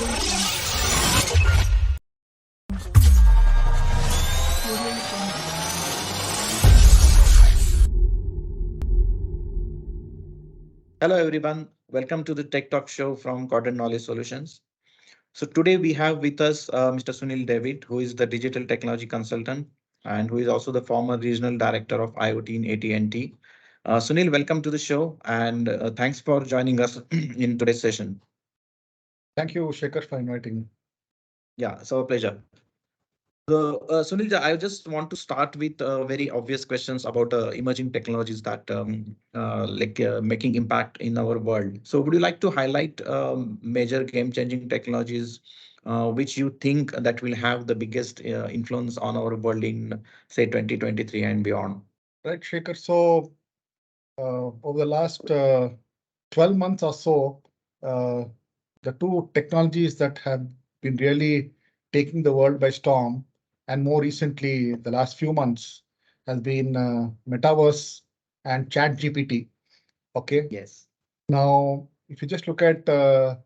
Hello, everyone. Welcome to the Tech Talk show from Quadrant Knowledge Solutions. So today we have with us Mr. Sunil David, who is the digital technology consultant and who is also the former regional director of IoT in AT&T. Sunil, welcome to the show and thanks for joining us in today's session. Thank you, Shekhar, for inviting me. Yeah, so a pleasure. So, Sunil, I just want to start with very obvious questions about emerging technologies that making impact in our world. So, would you like to highlight major game-changing technologies which you think that will have the biggest influence on our world in, say, 2023 and beyond? Right, Shekhar. So over the last 12 months or so, uh, the two technologies that have been really taking the world by storm, and more recently, the last few months, has been Metaverse and ChatGPT. Okay. Yes. Now, if you just look at the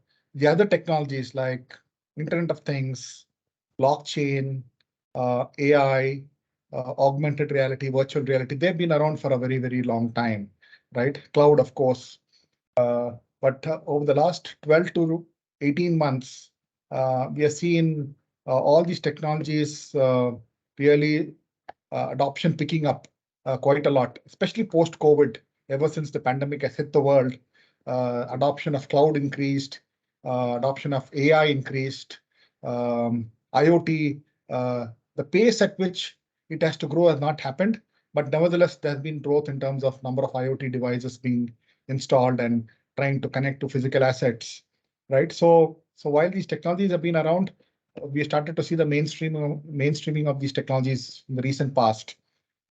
other technologies like Internet of Things, blockchain, AI, augmented reality, virtual reality, they've been around for a very, very long time, right? Cloud, of course. But over the last 12 to 18 months, we have seen all these technologies really adoption picking up quite a lot, especially post-COVID. Ever since the pandemic has hit the world, adoption of cloud increased, adoption of AI increased, IoT, the pace at which it has to grow has not happened, but nevertheless, there has been growth in terms of number of IoT devices being installed and trying to connect to physical assets, right? So while these technologies have been around, we started to see the mainstreaming of these technologies in the recent past.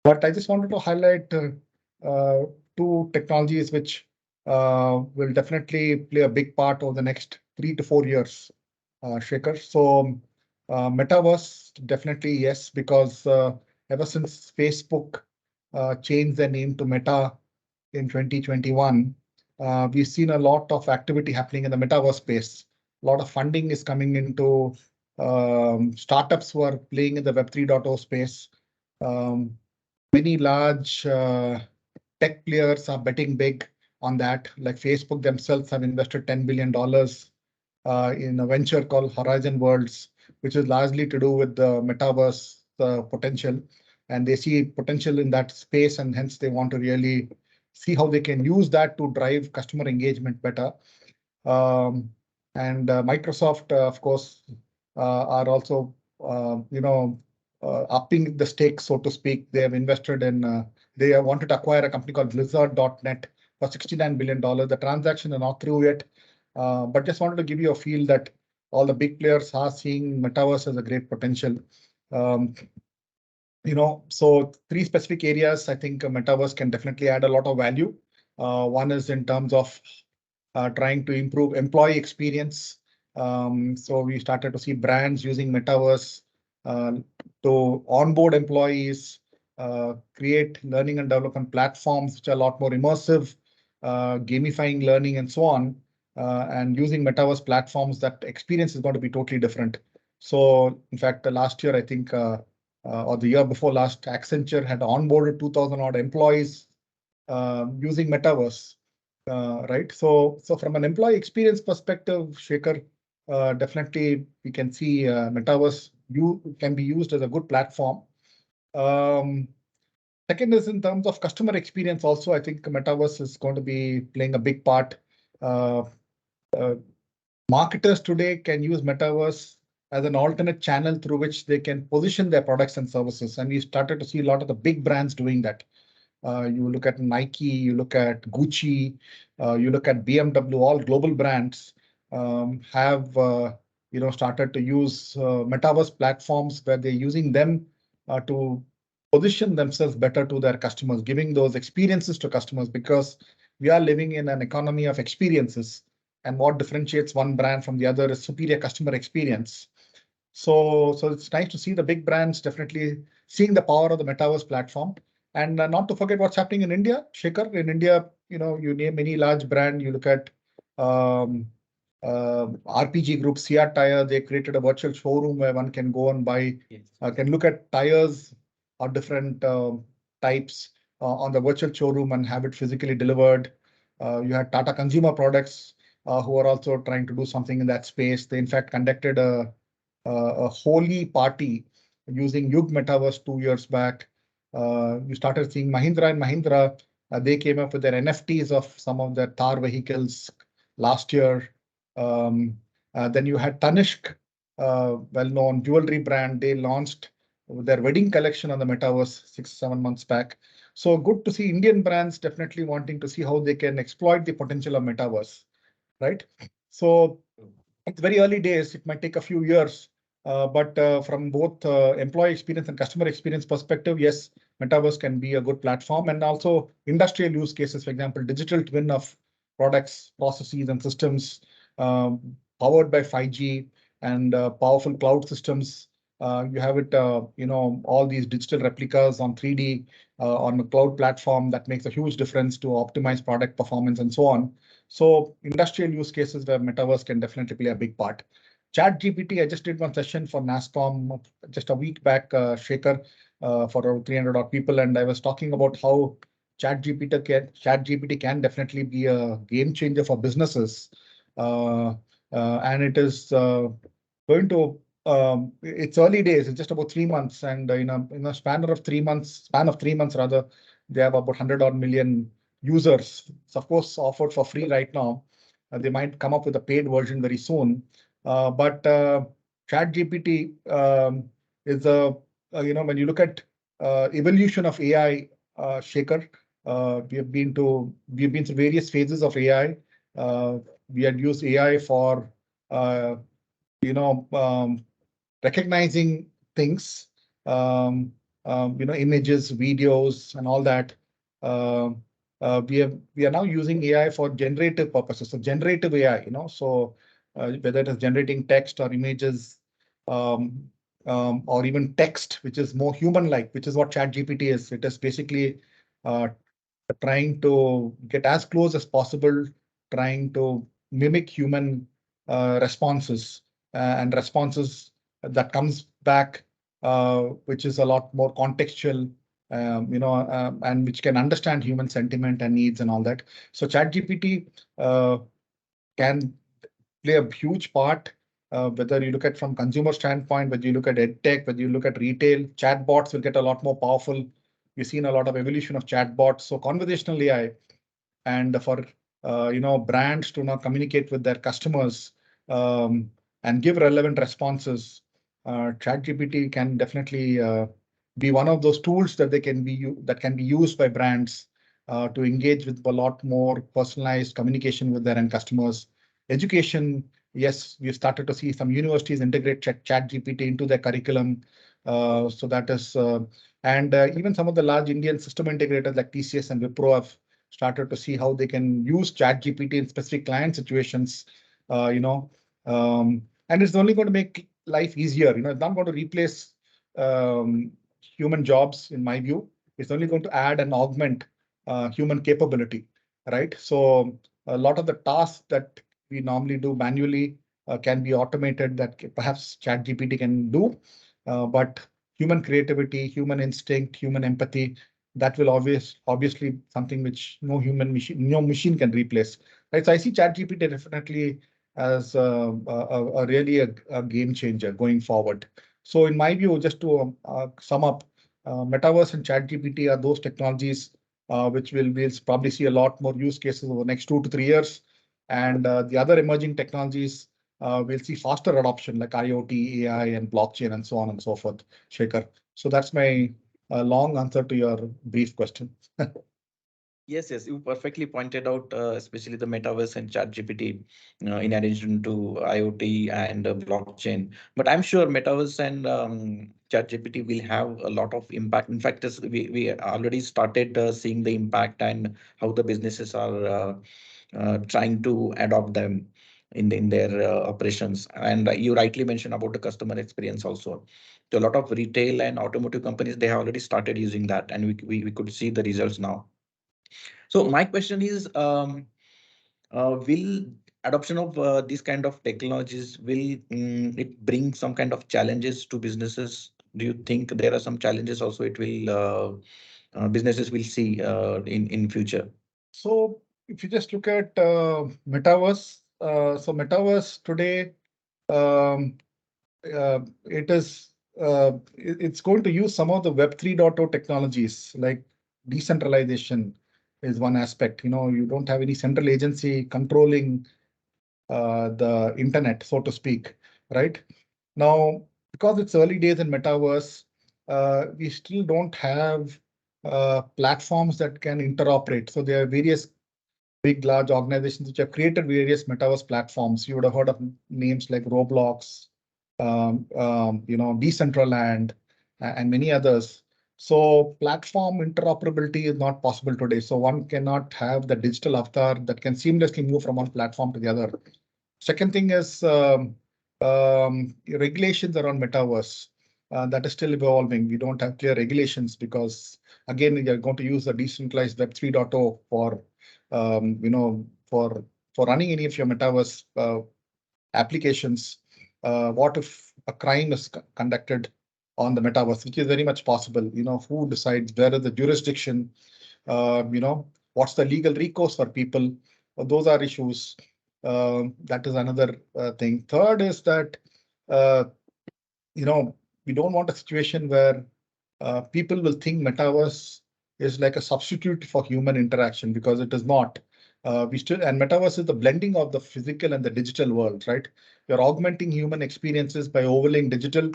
But I just wanted to highlight two technologies which will definitely play a big part over the next 3 to 4 years, Shekhar. So Metaverse, definitely yes, because ever since Facebook changed their name to Meta in 2021, we've seen a lot of activity happening in the Metaverse space. A lot of funding is coming into startups who are playing in the Web 3.0 space. Many large tech players are betting big on that. Like Facebook themselves have invested $10 billion in a venture called Horizon Worlds, which is largely to do with the metaverse potential. And they see potential in that space, and hence they want to really see how they can use that to drive customer engagement better. And Microsoft, of course, are also, upping the stakes, so to speak. They have invested in, they wanted to acquire a company called Blizzard.net for $69 billion. The transaction is not through yet, but just wanted to give you a feel that all the big players are seeing Metaverse as a great potential. So three specific areas, I think Metaverse can definitely add a lot of value. One is in terms of trying to improve employee experience. So we started to see brands using Metaverse to onboard employees, create learning and development platforms which are a lot more immersive, gamifying learning and so on, and using Metaverse platforms. That experience is going to be totally different. So in fact, last year, I think, or the year before last, Accenture had onboarded 2,000 odd employees using Metaverse. Right. So from an employee experience perspective, Shekhar, definitely we can see Metaverse can be used as a good platform. Second is in terms of customer experience also, I think Metaverse is going to be playing a big part. Marketers today can use Metaverse as an alternate channel through which they can position their products and services. And we started to see a lot of the big brands doing that. You look at Nike, you look at Gucci, you look at BMW, all global brands have started to use Metaverse platforms where they're using them to position themselves better to their customers, giving those experiences to customers, because we are living in an economy of experiences. And what differentiates one brand from the other is superior customer experience. So it's nice to see the big brands definitely seeing the power of the Metaverse platform. And not to forget what's happening in India, Shekhar. In India, you name any large brand, you look at RPG Group, CR Tire, they created a virtual showroom where one can go and buy, Yes. can look at tires or different types on the virtual showroom and have it physically delivered. You had Tata Consumer Products who are also trying to do something in that space. They in fact conducted a holy party using Yug Metaverse 2 years back. You started seeing Mahindra and Mahindra. They came up with their NFTs of some of their Thar vehicles last year. Um, then you had Tanishq, well-known jewelry brand. They launched their wedding collection on the Metaverse 6, 7 months back. So good to see Indian brands definitely wanting to see how they can exploit the potential of Metaverse, right? So it's very early days. It might take a few years, but from both employee experience and customer experience perspective, yes, Metaverse can be a good platform, and also industrial use cases. For example, digital twin of products, processes, and systems powered by 5G and powerful cloud systems. You have it, all these digital replicas on 3D on a cloud platform that makes a huge difference to optimize product performance and so on. So industrial use cases where Metaverse can definitely play a big part. Chat GPT, I just did one session for NASCOM just a week back, Shekhar, for around 300 odd people, and I was talking about how Chat GPT can definitely be a game changer for businesses, uh, and it is going to. It's early days. It's just about 3 months, and in a span of 3 months rather, they have about 100 odd million users. It's of course offered for free right now. They might come up with a paid version very soon. But ChatGPT is when you look at evolution of AI, Shekhar, we've been through various phases of AI. We had used AI for uh, recognizing things, images, videos, and all that. Uh, we are now using AI for generative purposes. So generative AI, so whether it is generating text or images, um, or even text, which is more human-like, which is what ChatGPT is. It is basically uh, trying to get as close as possible, trying to mimic human responses and responses that comes back, which is a lot more contextual, and which can understand human sentiment and needs and all that. So ChatGPT can play a huge part. Whether you look at from consumer standpoint, whether you look at ed tech, whether you look at retail, chatbots will get a lot more powerful. We've seen a lot of evolution of chatbots. So conversational AI and for brands to now communicate with their customers and give relevant responses, ChatGPT can definitely be one of those tools that that can be used by brands to engage with a lot more personalized communication with their end customers. Education, yes, we've started to see some universities integrate ChatGPT into their curriculum. So that is, and even some of the large Indian system integrators like TCS and Wipro have started to see how they can use ChatGPT in specific client situations, and it's only going to make life easier. It's not going to replace um, human jobs, in my view. It's only going to add and augment human capability, right? So a lot of the tasks that we normally do manually can be automated that perhaps ChatGPT can do, but human creativity, human instinct, human empathy, that will obviously something which no machine can replace. Right. So I see ChatGPT definitely as a really a game changer going forward. So in my view, just to sum up, Metaverse and ChatGPT are those technologies which we'll probably see a lot more use cases over the next 2 to 3 years. And the other emerging technologies, we'll see faster adoption like IoT, AI, and blockchain, and so on and so forth, Shekhar. So that's my long answer to your brief question. Yes, yes, you perfectly pointed out, especially the metaverse and ChatGPT, in addition to IoT and blockchain. But I'm sure metaverse and ChatGPT will have a lot of impact. In fact, we already started seeing the impact and how the businesses are trying to adopt them in their operations. And you rightly mentioned about the customer experience also. So a lot of retail and automotive companies, they have already started using that, and we could see the results now. So my question is, will adoption of these kind of technologies, will it bring some kind of challenges to businesses? Do you think there are some challenges also it will businesses will see in future? So if you just look at Metaverse, so Metaverse today, um, it is it's going to use some of the Web 3.0 technologies, like decentralization is one aspect. You don't have any central agency controlling the internet, so to speak, right? Now, because it's early days in Metaverse, we still don't have platforms that can interoperate. So there are various big, large organizations which have created various Metaverse platforms. You would have heard of names like Roblox, Decentraland, and many others. So platform interoperability is not possible today. So one cannot have the digital avatar that can seamlessly move from one platform to the other. Second thing is regulations around Metaverse. That is still evolving. We don't have clear regulations because, again, you're going to use the decentralized Web 3.0 for, for running any of your Metaverse applications. What if a crime is conducted on the Metaverse, which is very much possible? Who decides? Where is the jurisdiction? What's the legal recourse for people? Those are issues. That is another thing. Third is that uh, we don't want a situation where people will think Metaverse is like a substitute for human interaction, because it is not. And Metaverse is the blending of the physical and the digital world, right? You're augmenting human experiences by overlaying digital,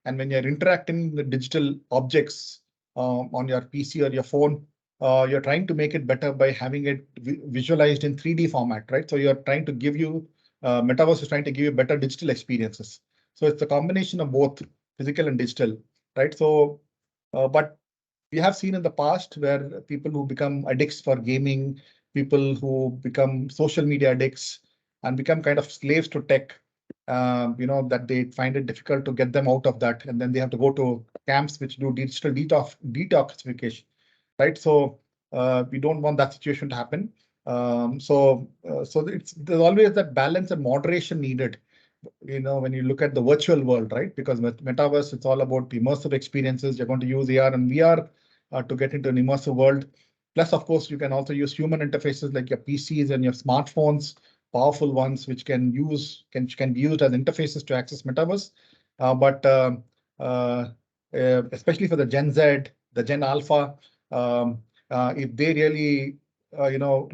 and when you're interacting with digital objects on your PC or your phone, you're trying to make it better by having it visualized in 3D format, right? So you're trying to give you Metaverse is trying to give you better digital experiences. So it's a combination of both physical and digital, right? So, but we have seen in the past where people who become addicts for gaming, people who become social media addicts and become kind of slaves to tech, that they find it difficult to get them out of that. And then they have to go to camps which do digital detoxification, right? So we don't want that situation to happen. So there's always that balance and moderation needed, when you look at the virtual world, right? Because with Metaverse, it's all about immersive experiences. You're going to use AR and VR to get into an immersive world. Plus, of course, you can also use human interfaces like your PCs and your smartphones, powerful ones, which can be used as interfaces to access Metaverse. But especially for the Gen Z, the Gen Alpha, if they really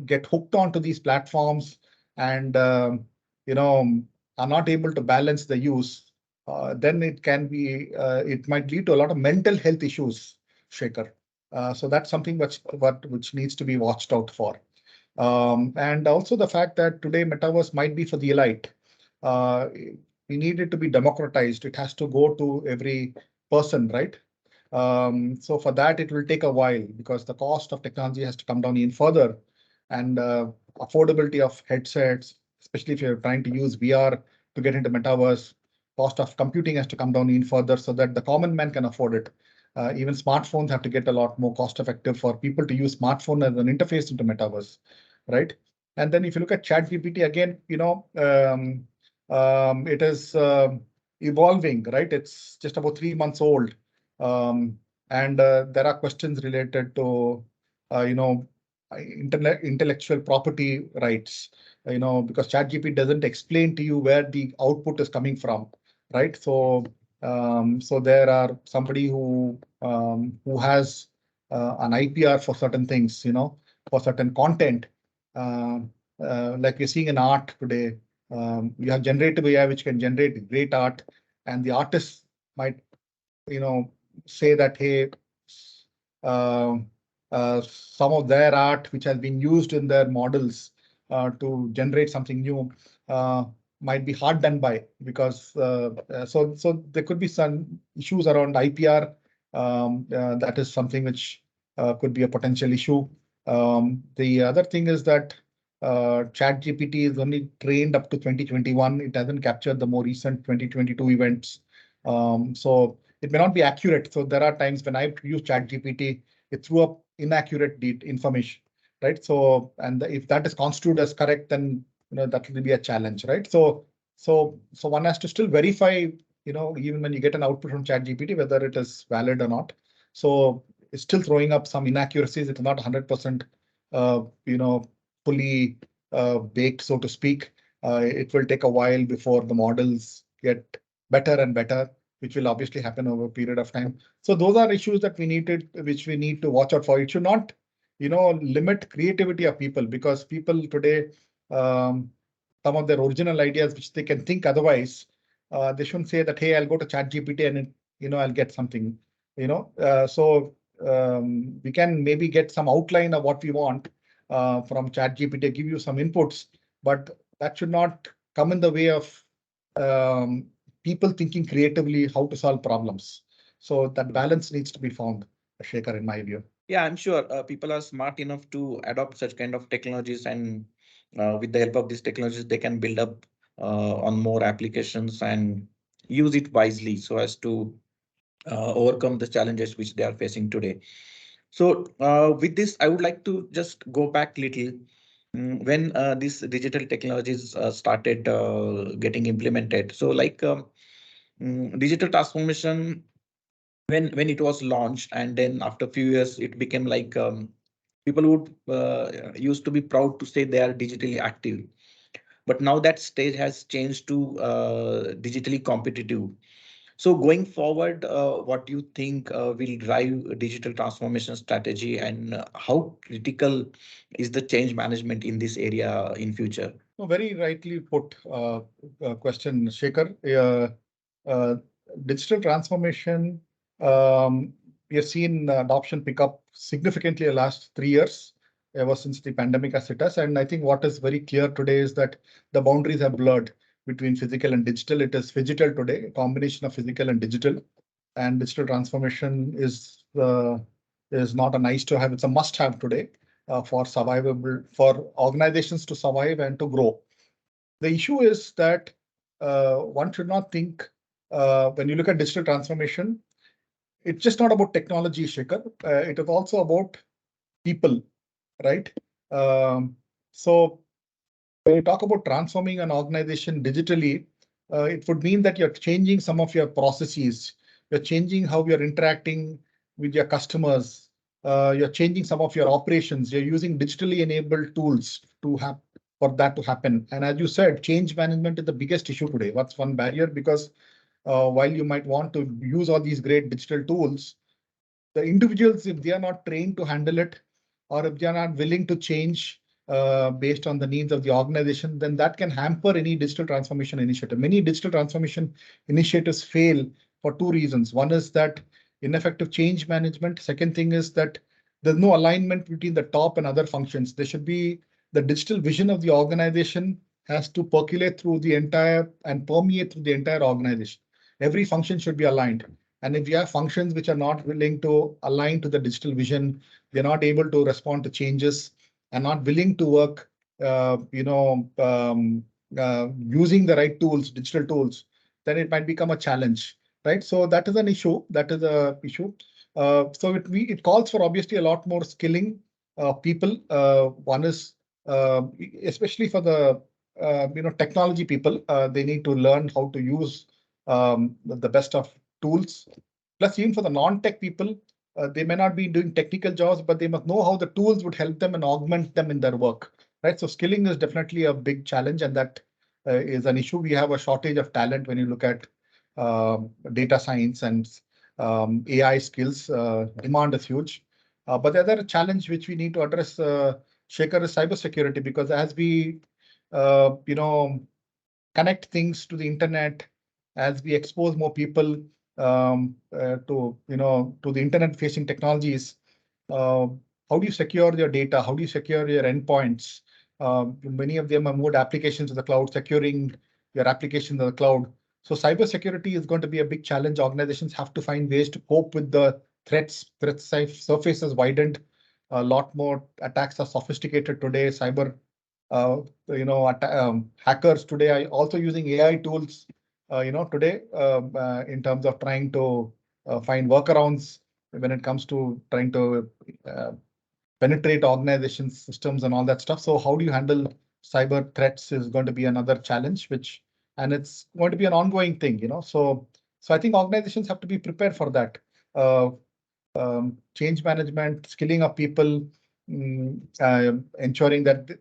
get hooked onto these platforms and you know are not able to balance the use, then it might lead to a lot of mental health issues, Shekhar. So that's something which needs to be watched out for. And also the fact that today Metaverse might be for the elite. Uh, we need it to be democratized. It has to go to every person, right? So for that, it will take a while because the cost of technology has to come down even further, and affordability of headsets, especially if you're trying to use VR to get into Metaverse, cost of computing has to come down even further so that the common man can afford it. Even smartphones have to get a lot more cost effective for people to use smartphone as an interface into Metaverse, right? And then if you look at ChatGPT again, it is evolving, right? It's just about 3 months old. And there are questions related to, intellectual property rights, because ChatGPT doesn't explain to you where the output is coming from, right? So there are somebody who has an IPR for certain things, for certain content. Uh, like you're seeing in art today, you have generative AI which can generate great art, and the artist might, say that, hey, uh, some of their art which has been used in their models to generate something new uh, might be hard done by, because so there could be some issues around IPR. That is something which could be a potential issue. The other thing is that ChatGPT is only trained up to 2021. It hasn't captured the more recent 2022 events. So it may not be accurate. So there are times when I use ChatGPT, it threw up inaccurate information, right? So, and if that is construed as correct, then that will be a challenge, right? So one has to still verify, even when you get an output from ChatGPT, whether it is valid or not. So it's still throwing up some inaccuracies. It's not 100%, fully baked, so to speak. It will take a while before the models get better and better, which will obviously happen over a period of time. So those are issues that which we need to watch out for. It should not, limit creativity of people, because people today, some of their original ideas, which they can think otherwise, they shouldn't say that, hey, I'll go to ChatGPT and I'll get something. So we can maybe get some outline of what we want from ChatGPT, give you some inputs, but that should not come in the way of people thinking creatively how to solve problems. So that balance needs to be found, Shekhar, in my view. Yeah, I'm sure people are smart enough to adopt such kind of technologies, and with the help of these technologies, they can build up on more applications and use it wisely so as to overcome the challenges which they are facing today. So with this, I would like to just go back little. When these digital technologies started getting implemented. So like digital transformation, when it was launched, and then after a few years, it became like people would used to be proud to say they are digitally active. But now that stage has changed to digitally competitive. So going forward, what do you think will drive digital transformation strategy, and how critical is the change management in this area in future? No, very rightly put question, Shekhar. Uh, Digital transformation, we have seen adoption pick up significantly the last 3 years, ever since the pandemic has hit us. And I think what is very clear today is that the boundaries have blurred between physical and digital. It is phygital today, a combination of physical and digital. And digital transformation is not a nice to have; it's a must have today for survivable, for organizations to survive and to grow. The issue is that one should not think when you look at digital transformation, it's just not about technology, Shekhar. It is also about people, right? So when you talk about transforming an organization digitally, it would mean that you're changing some of your processes. You're changing how you're interacting with your customers. You're changing some of your operations. You're using digitally enabled tools to have for that to happen. And as you said, change management is the biggest issue today. What's one barrier? Because while you might want to use all these great digital tools, the individuals, if they are not trained to handle it, or if they are not willing to change based on the needs of the organization, then that can hamper any digital transformation initiative. Many digital transformation initiatives fail for two reasons. One is that ineffective change management. Second thing is that there's no alignment between the top and other functions. There should be the digital vision of the organization has to percolate through the entire and permeate through the entire organization. Every function should be aligned. And if you have functions which are not willing to align to the digital vision, they're not able to respond to changes and not willing to work, using the right tools, digital tools, then it might become a challenge, right? So that is an issue. That is a issue. So it calls for obviously a lot more skilling people. One is especially for the technology people. They need to learn how to use the best of tools. Plus, even for the non-tech people, they may not be doing technical jobs, but they must know how the tools would help them and augment them in their work, right? So skilling is definitely a big challenge, and that is an issue. We have a shortage of talent when you look at data science and AI skills. Demand is huge. But the other challenge which we need to address, Shekhar, is cybersecurity, because as we, connect things to the internet, as we expose more people to the internet facing technologies, how do you secure your data? How do you secure your endpoints? Many of them are moved applications to the cloud, securing your application to the cloud. So cybersecurity is going to be a big challenge. Organizations have to find ways to cope with the threats. Threat surface has widened. A lot more attacks are sophisticated today. Hackers today are also using AI tools, today in terms of trying to find workarounds when it comes to trying to penetrate organizations, systems, and all that stuff. So how do you handle cyber threats is going to be another challenge, and it's going to be an ongoing thing, So I think organizations have to be prepared for that. Uh, Change management, skilling of people, ensuring that,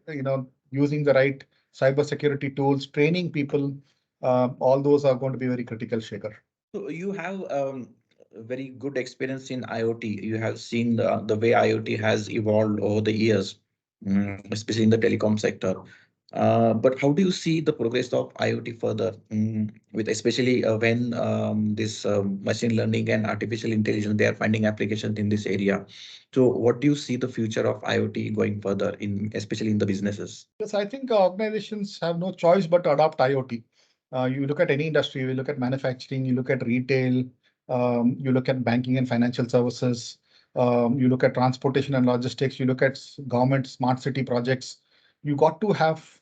using the right cybersecurity tools, training people, all those are going to be very critical, Shekhar. So you have a very good experience in IoT. You have seen the way IoT has evolved over the years, especially in the telecom sector. But how do you see the progress of IoT further, with especially when this machine learning and artificial intelligence, they are finding applications in this area. So what do you see the future of IoT going further in, especially in the businesses? Yes, I think organizations have no choice but to adopt IoT. You look at any industry, you look at manufacturing, you look at retail, you look at banking and financial services, you look at transportation and logistics, you look at government smart city projects. You got to have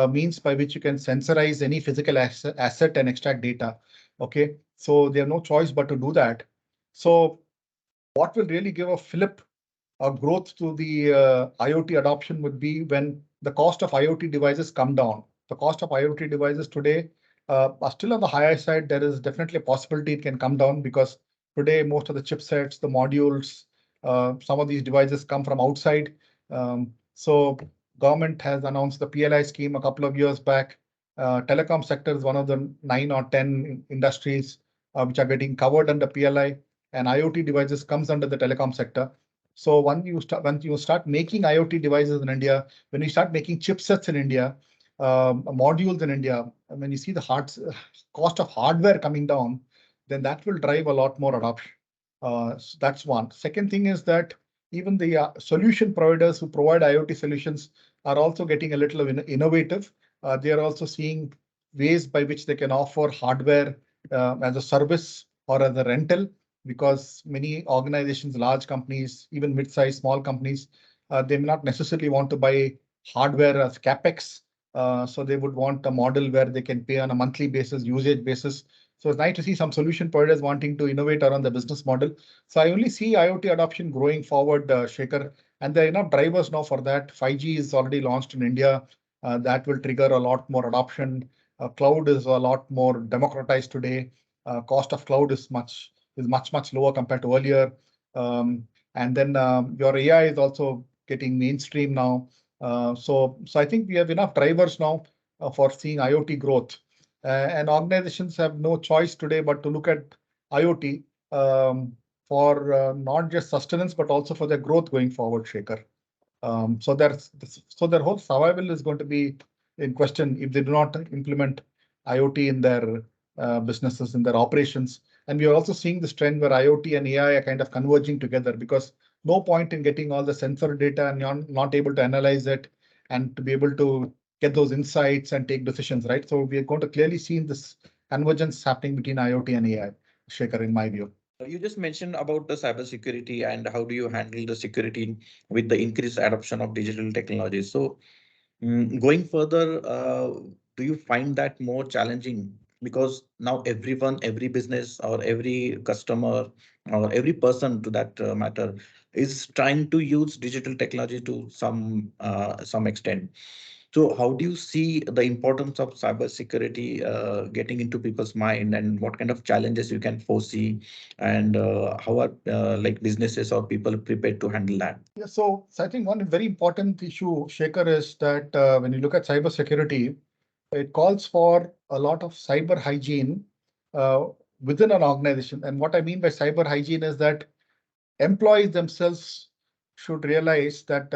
means by which you can sensorize any physical asset and extract data. Okay, so they have no choice but to do that. So what will really give a flip growth to the IoT adoption would be when the cost of IoT devices come down. The cost of IoT devices today are still on the higher side. There is definitely a possibility it can come down because today most of the chipsets, the modules, some of these devices come from outside. So government has announced the PLI scheme a couple of years back. Telecom sector is one of the 9 or 10 industries which are getting covered under PLI, and IoT devices comes under the telecom sector. So when you start making IoT devices in India, when you start making chipsets in India, modules in India, and when you see the cost of hardware coming down, then that will drive a lot more adoption. So that's one. Second thing is that even the solution providers who provide IoT solutions are also getting a little innovative. They are also seeing ways by which they can offer hardware as a service or as a rental, because many organizations, large companies, even mid-sized small companies, they may not necessarily want to buy hardware as capex. So they would want a model where they can pay on a monthly basis, usage basis. So it's nice to see some solution providers wanting to innovate around the business model. So I only see IoT adoption growing forward, Shekhar, and there are enough drivers now for that. 5G is already launched in India. That will trigger a lot more adoption. Cloud is a lot more democratized today. Cost of cloud is much lower compared to earlier. And then your AI is also getting mainstream now. So I think we have enough drivers now for seeing IoT growth. And organizations have no choice today but to look at IoT for not just sustenance, but also for their growth going forward, Shekhar. So their whole survival is going to be in question if they do not implement IoT in their businesses, in their operations. And we are also seeing this trend where IoT and AI are kind of converging together, because no point in getting all the sensor data and you're not able to analyze it and to be able to get those insights and take decisions, right? So we are going to clearly see this convergence happening between IoT and AI, Shekhar, in my view. You just mentioned about the cybersecurity and how do you handle the security with the increased adoption of digital technologies. So, going further, do you find that more challenging? Because now everyone, every business or every customer or every person to that matter is trying to use digital technology to some extent. So how do you see the importance of cybersecurity getting into people's mind, and what kind of challenges you can foresee, and how are like businesses or people prepared to handle that? Yeah, so I think one very important issue, Shekhar, is that when you look at cybersecurity, it calls for a lot of cyber hygiene uh, within an organization. And what I mean by cyber hygiene is that employees themselves should realize that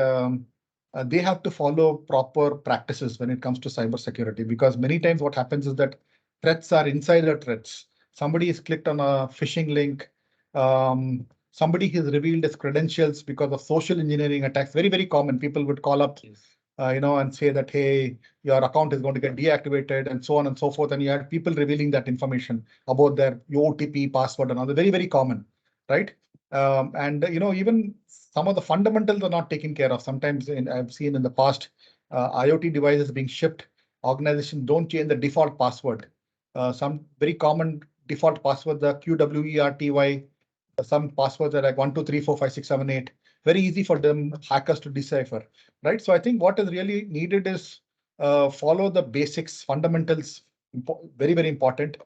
they have to follow proper practices when it comes to cybersecurity. Because many times what happens is that threats are insider threats. Somebody has clicked on a phishing link. Somebody has revealed his credentials because of social engineering attacks. Very, very common. People would call up, Yes. and say that, hey, your account is going to get deactivated and so on and so forth. And you had people revealing that information about their OTP, password, and all. Very, very common, right? And even some of the fundamentals are not taken care of. Sometimes I've seen in the past IoT devices being shipped, organizations don't change the default password. Some very common default passwords are QWERTY. Some passwords are like 123456778. Very easy for them hackers to decipher, right? So I think what is really needed is follow the basics, fundamentals, very, very important.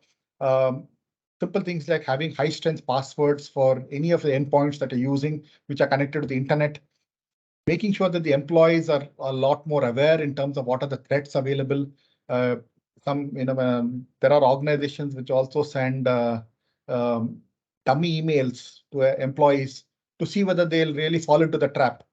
Simple things like having high strength passwords for any of the endpoints that you're using, which are connected to the internet. Making sure that the employees are a lot more aware in terms of what are the threats available. Uh, there are organizations which also send um, dummy emails to employees to see whether they'll really fall into the trap,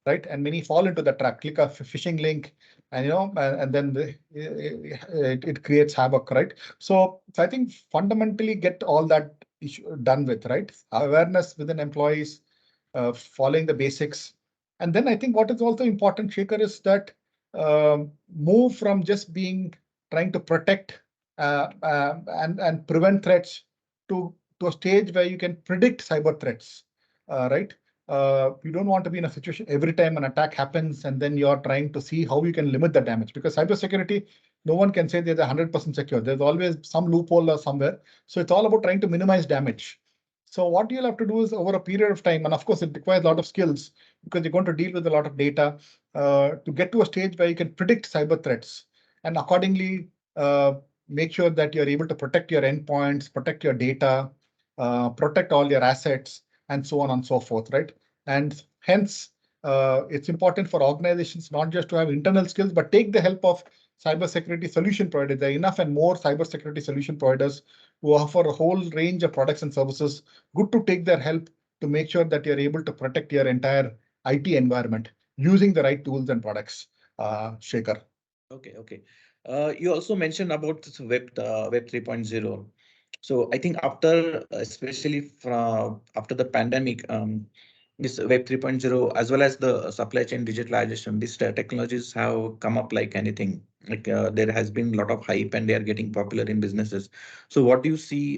right? And many fall into the trap. Click a phishing link, and and then it creates havoc, right? So I think fundamentally get all that issue done with, right? Awareness within employees, following the basics. And then I think what is also important, Shekhar, is that move from just trying to protect and prevent threats to a stage where you can predict cyber threats, right? You don't want to be in a situation every time an attack happens and then you're trying to see how you can limit the damage, because cybersecurity, no one can say they're 100% secure. There's always some loophole or somewhere. So it's all about trying to minimize damage. So what you'll have to do is over a period of time, and of course it requires a lot of skills because you're going to deal with a lot of data to get to a stage where you can predict cyber threats and accordingly make sure that you're able to protect your endpoints, protect your data, protect all your assets, and so on and so forth, right? And hence, it's important for organizations not just to have internal skills, but take the help of cybersecurity solution providers. There are enough and more cybersecurity solution providers who offer a whole range of products and services. Good to take their help to make sure that you're able to protect your entire IT environment using the right tools and products, Shekhar. Okay. You also mentioned about this Web 3.0. So I think after, especially from after the pandemic, this Web 3.0 as well as the supply chain digitalization, these technologies have come up like anything. Like there has been a lot of hype and they are getting popular in businesses. So what do you see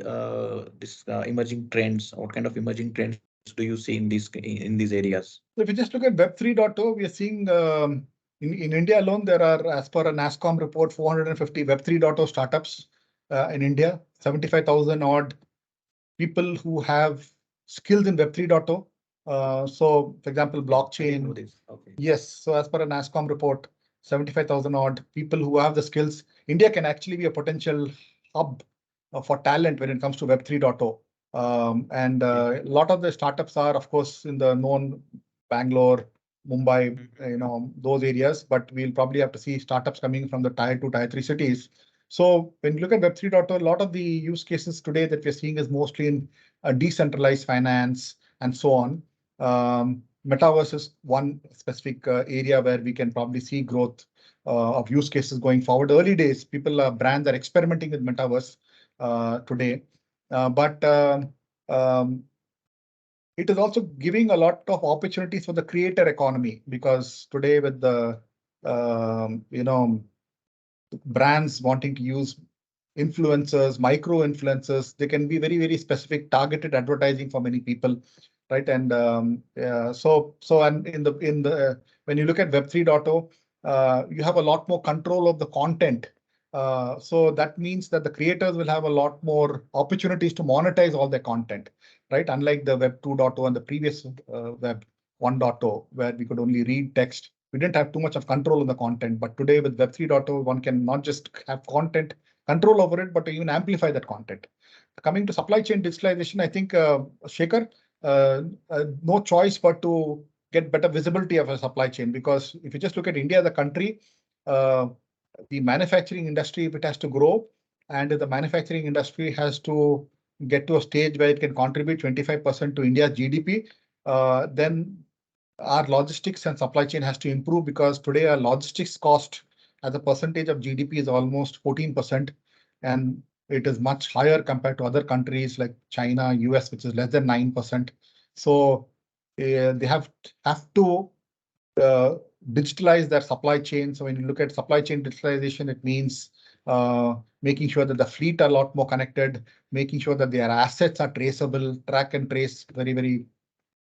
this emerging trends? What kind of emerging trends do you see in these areas? So if you just look at Web 3.0, we are seeing in India alone, there are, as per a NASSCOM report, 450 Web 3.0 startups in India, 75,000 odd people who have skills in Web 3.0. So, for example, I didn't know blockchain. this. Okay. Yes. So, as per a NASSCOM report, 75,000 odd people who have the skills. India can actually be a potential hub for talent when it comes to Web 3.0. And a lot of the startups are, of course, in the known Bangalore, Mumbai, those areas. But we'll probably have to see startups coming from the tier 2, tier 3 cities. So when you look at Web 3.0, a lot of the use cases today that we're seeing is mostly in decentralized finance and so on. Metaverse is one specific area where we can probably see growth of use cases going forward. Early days, brands are experimenting with Metaverse today, but it is also giving a lot of opportunities for the creator economy, because today with the brands wanting to use influencers, micro influencers, they can be very, very specific, targeted advertising for many people, right? And and in the when you look at Web 3.0, you have a lot more control of the content. So that means that the creators will have a lot more opportunities to monetize all their content, right? Unlike the Web 2.0 and the previous Web 1.0, where we could only read text. We didn't have too much of control on the content, but today with Web 3.0, one can not just have content control over it, but to even amplify that content. Coming to supply chain digitalization, I think, Shekhar, no choice but to get better visibility of a supply chain, because if you just look at India, the country, the manufacturing industry, if it has to grow, and the manufacturing industry has to get to a stage where it can contribute 25% to India's GDP, then our logistics and supply chain has to improve, because today our logistics cost as a percentage of GDP is almost 14%, and it is much higher compared to other countries like China, US, which is less than 9%. So they have to digitalize their supply chain. So when you look at supply chain digitalization, it means making sure that the fleet are a lot more connected, making sure that their assets are traceable, track and trace, very, very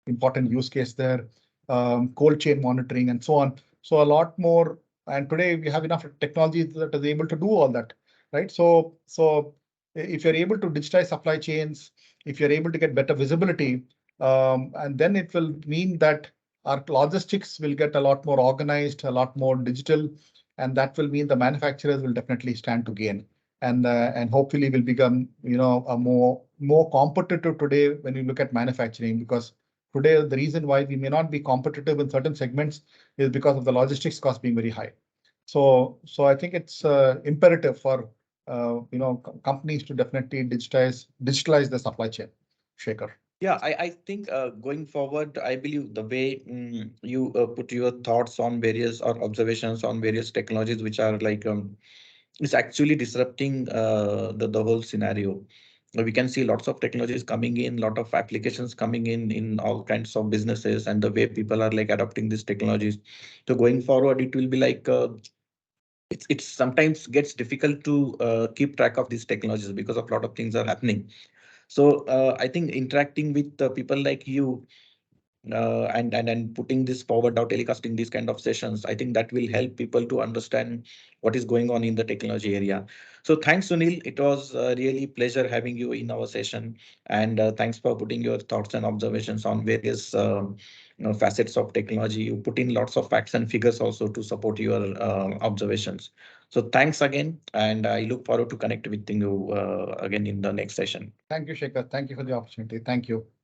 important use case there, cold chain monitoring and so on. So a lot more. And today we have enough technology that is able to do all that, right? So if you're able to digitize supply chains, if you're able to get better visibility, and then it will mean that our logistics will get a lot more organized, a lot more digital. and that will mean the manufacturers will definitely stand to gain, and hopefully will become a more competitive today when you look at manufacturing, because today the reason why we may not be competitive in certain segments is because of the logistics cost being very high. So I think it's imperative for companies to definitely digitalize the supply chain. Shekhar. Yeah, I think going forward, I believe the way you put your thoughts on various or observations on various technologies which are like is actually disrupting the whole scenario. We can see lots of technologies coming in, lot of applications coming in all kinds of businesses, and the way people are like adopting these technologies. So going forward, it will be like it's sometimes gets difficult to keep track of these technologies because of a lot of things are happening. So I think interacting with people like you and putting this forward or telecasting these kind of sessions, I think that will help people to understand what is going on in the technology area. So thanks, Sunil. It was really pleasure having you in our session, and thanks for putting your thoughts and observations on various facets of technology. You put in lots of facts and figures also to support your observations. So thanks again, and I look forward to connect with you again in the next session. Thank you, Shekhar. Thank you for the opportunity. Thank you.